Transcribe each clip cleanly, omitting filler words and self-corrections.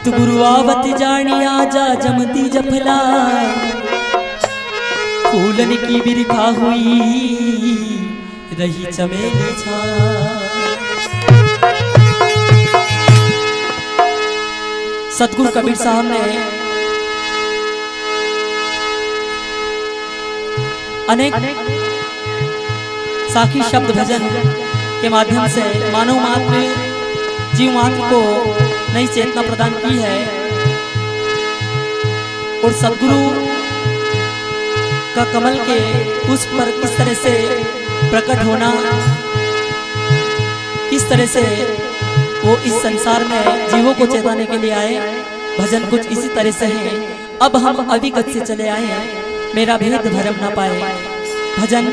सतगुरु आवत जानिया जा जमती जफला फूलन की बिरखा हुई रही चमेली छा। सतगुरु कबीर साहब ने अनेक साखी शब्द भजन के माध्यम से मानव मात्र जीव मात्र को नई चेतना प्रदान की है और सद्गुरु का कमल के पुष्प पर किस तरह से प्रकट होना, किस तरह से वो इस संसार में जीवों को चेताने के लिए आए। भजन कुछ इसी तरह से है। अब हम अविगत से चले आए हैं, मेरा भेद भरम ना पाए। भजन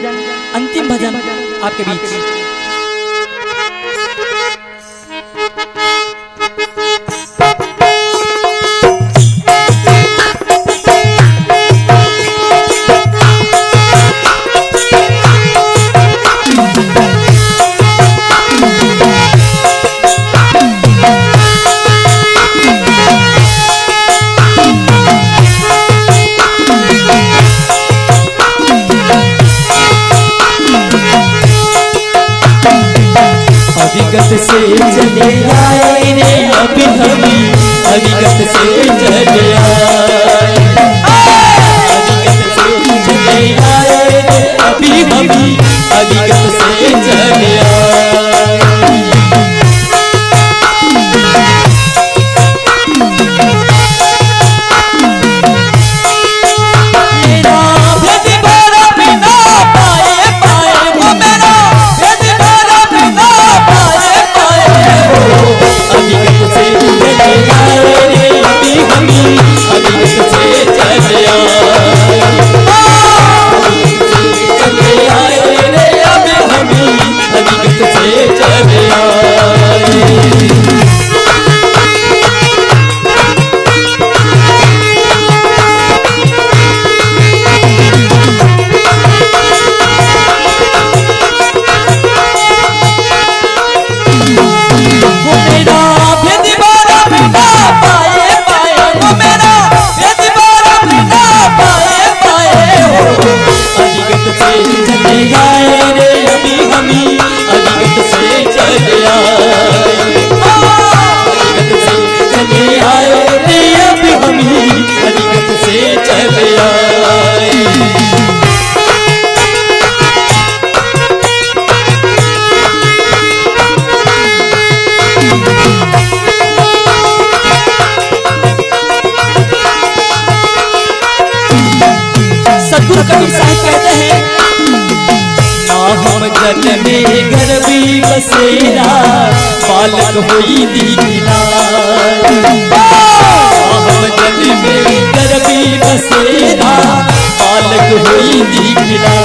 अंतिम भजन आपके बीच। अविगत से चले आए रे अभी हमी, अविगत से चले आए, अविगत से चले आए रे अभी हमी, अविगत से चले आए। सतगुरु कबीर साहब कहते हैं, हम जन में गर्भी बसेरा बालक हुई दीखिला, हम जन में गर्भी बसेरा बालक हुई दीखिला।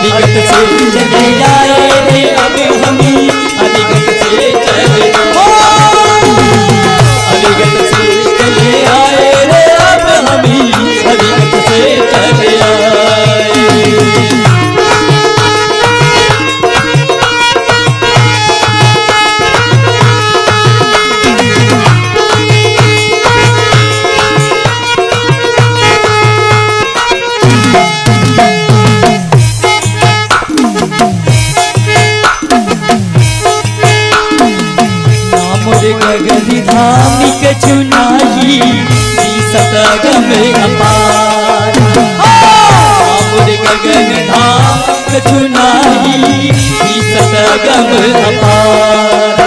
अविगत से चले आए रे अब हम अविगत से चले अविगत से चले आए रे अब हम अविगत से चले आए। गगन धामिक चुनाई सतगम अपार गगन धामिक चुनाई सतगम अपार।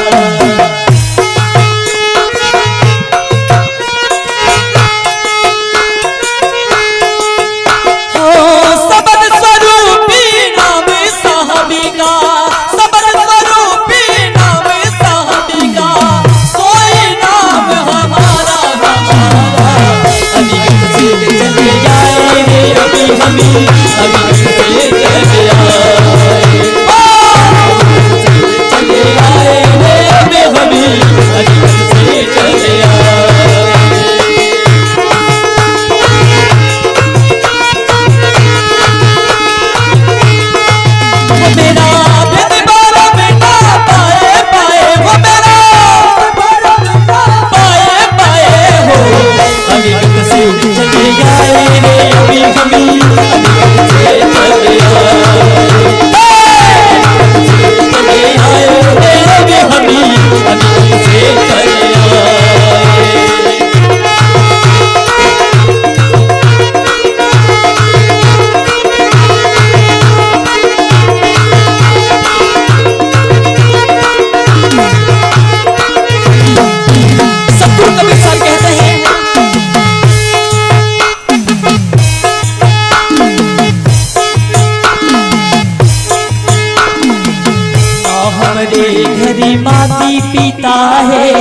घरी माती पिता है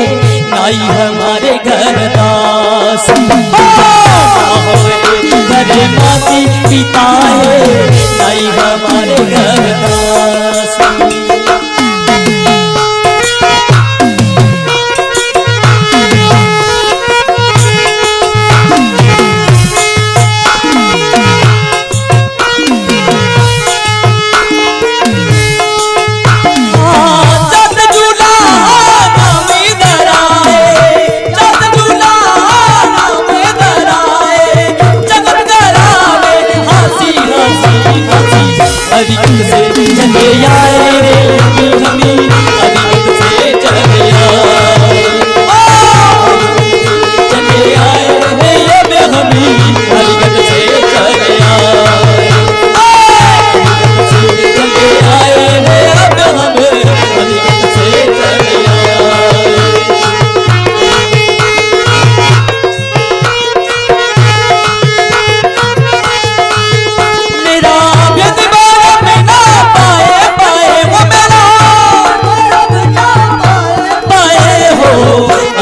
नाई हमारे घर दास घरे माती पिता है नाई हमारे घर दास। अविगत से चले आए रे हम अविगत से चले आए चले आए रे अब हम अविगत से चले आए चले आए रे अब हम अविगत से चले आए। मेरा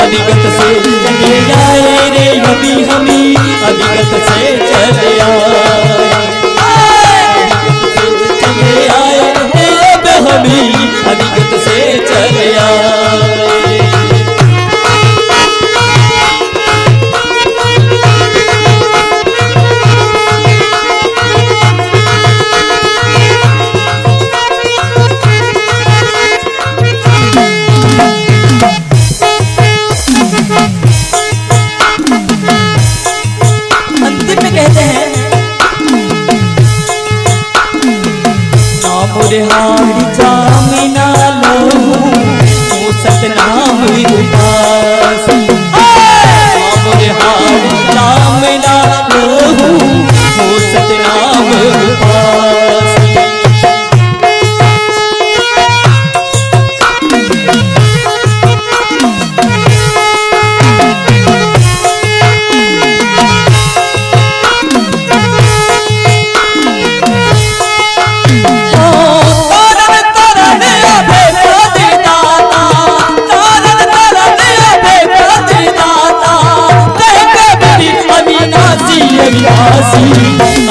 अविगत से चले आए रे अभी हम अविगत से चले आए रे अब हम अविगत से चले आए। हारी जामिना लहू सतनाम उपास हारी जामिना लहू सतनाम उपास।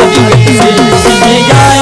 अविगत से चले आए